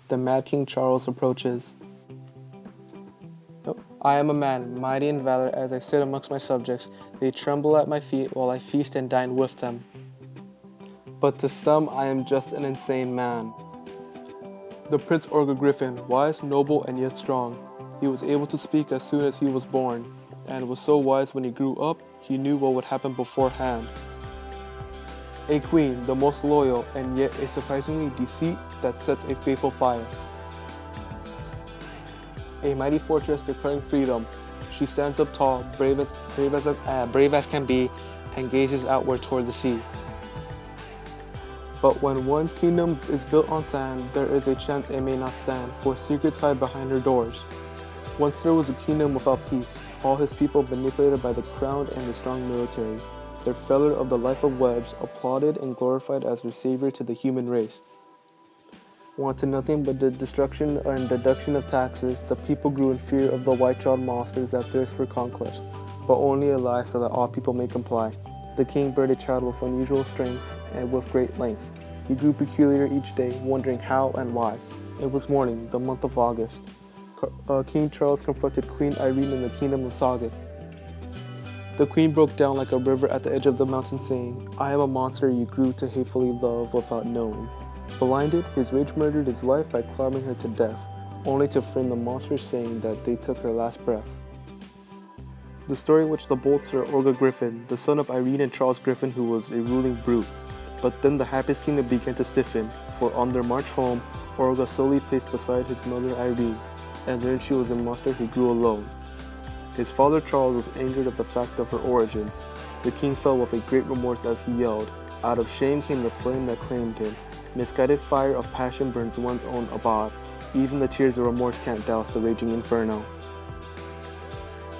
The mad King Charles approaches. I am a man, mighty in valor as I sit amongst my subjects. They tremble at my feet while I feast and dine with them. But to some I am just an insane man. The Prince Orga Griffin, wise, noble, and yet strong. He was able to speak as soon as he was born, and was so wise when he grew up, he knew what would happen beforehand. A queen, the most loyal, and yet a surprisingly deceit that sets a fateful fire. A mighty fortress declaring freedom. She stands up tall, brave as can be, and gazes outward toward the sea. But when one's kingdom is built on sand, there is a chance it may not stand, for secrets hide behind her doors. Once there was a kingdom without peace, all his people manipulated by the crown and the strong military. Their feller of the life of webs, applauded and glorified as their savior to the human race. Wanted nothing but the destruction and deduction of taxes, the people grew in fear of the white-jawed monsters that thirst for conquest, but only a lie so that all people may comply. The king bred a child with unusual strength and with great length. He grew peculiar each day, wondering how and why. It was morning, the month of August. King Charles confronted Queen Irene in the kingdom of Saga. The queen broke down like a river at the edge of the mountain, saying, I am a monster you grew to hatefully love without knowing. Blinded, his rage murdered his wife by clubbing her to death, only to frame the monster saying that they took her last breath. The story which the bold Sir Orga Griffin, the son of Irene and Charles Griffin, who was a ruling brute. But then the happiest kingdom began to stiffen, for on their march home, Orga slowly paced beside his mother Irene, and learned she was a monster who grew alone. His father Charles was angered at the fact of her origins. The king fell with a great remorse as he yelled. Out of shame came the flame that claimed him. Misguided fire of passion burns one's own abode. Even the tears of remorse can't douse the raging inferno.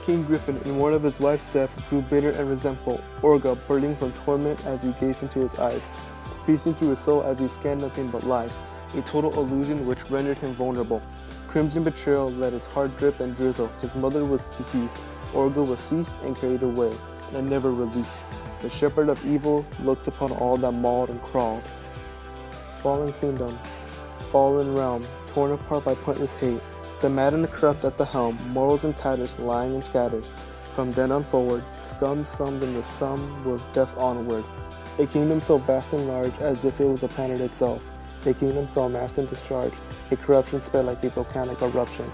King Griffin, in warning of his wife's death, grew bitter and resentful, Orga burning from torment as he gazed into his eyes, piercing through his soul as he scanned nothing but lies, a total illusion which rendered him vulnerable. Crimson betrayal let his heart drip and drizzle. His mother was deceased, Orga was seized and carried away, and never released. The shepherd of evil looked upon all that mauled and crawled. Fallen kingdom, fallen realm, torn apart by pointless hate, the mad and the corrupt at the helm, morals in tatters, lying in scatters. From then on forward, scum summed in the sum with death onward. A kingdom so vast and large as if it was a planet itself. A kingdom so amassed and discharged, a corruption spread like a volcanic eruption.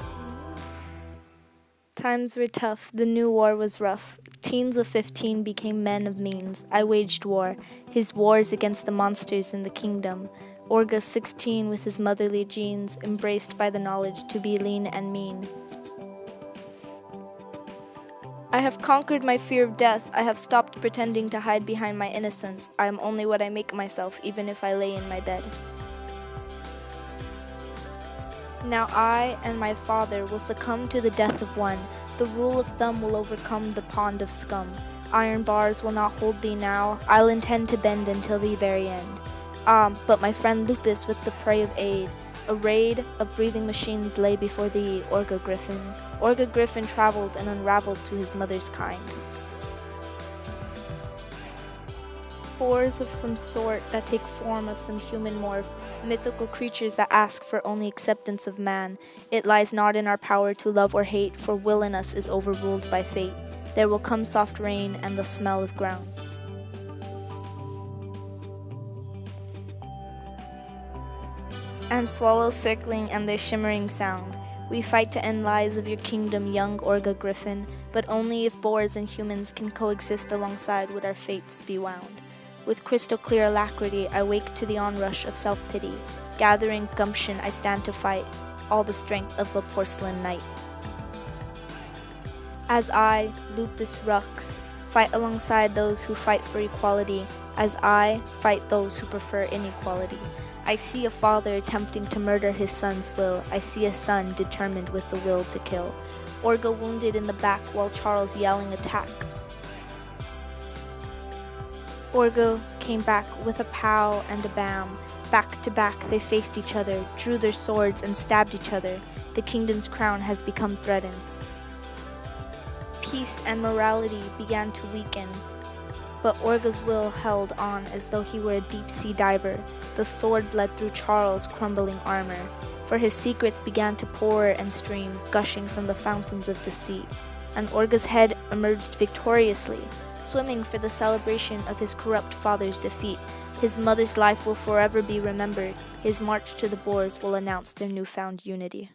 Times were tough, the new war was rough. Teens of 15 became men of means. I waged war, his wars against the monsters in the kingdom. Orga 16 with his motherly genes, embraced by the knowledge to be lean and mean. I have conquered my fear of death. I have stopped pretending to hide behind my innocence. I am only what I make myself, even if I lay in my bed. Now I and my father will succumb to the death of one. The rule of thumb will overcome the pond of scum. Iron bars will not hold thee now. I'll intend to bend until the very end. But my friend Lupus with the prey of aid. A raid of breathing machines lay before thee, Orga Griffin. Orga Griffin traveled and unraveled to his mother's kind. Spores of some sort that take form of some human morph, mythical creatures that ask for only acceptance of man. It lies not in our power to love or hate, for will in us is overruled by fate. There will come soft rain and the smell of ground. And swallows circling and their shimmering sound. We fight to end lies of your kingdom, young Orga Griffin, but only if boars and humans can coexist alongside would our fates be wound. With crystal clear alacrity, I wake to the onrush of self-pity. Gathering gumption, I stand to fight, all the strength of a porcelain knight. As I, Lupus Rux, fight alongside those who fight for equality, as I fight those who prefer inequality. I see a father attempting to murder his son's will. I see a son determined with the will to kill. Orga wounded in the back while Charles yelling attack. Orga came back with a pow and a bam. Back to back they faced each other, drew their swords and stabbed each other. The kingdom's crown has become threatened. Peace and morality began to weaken, but Orga's will held on as though he were a deep-sea diver. The sword bled through Charles' crumbling armor. for his secrets began to pour and stream, gushing from the fountains of deceit. And Orga's head emerged victoriously, swimming for the celebration of his corrupt father's defeat. His mother's life will forever be remembered. His march to the Boers will announce their newfound unity.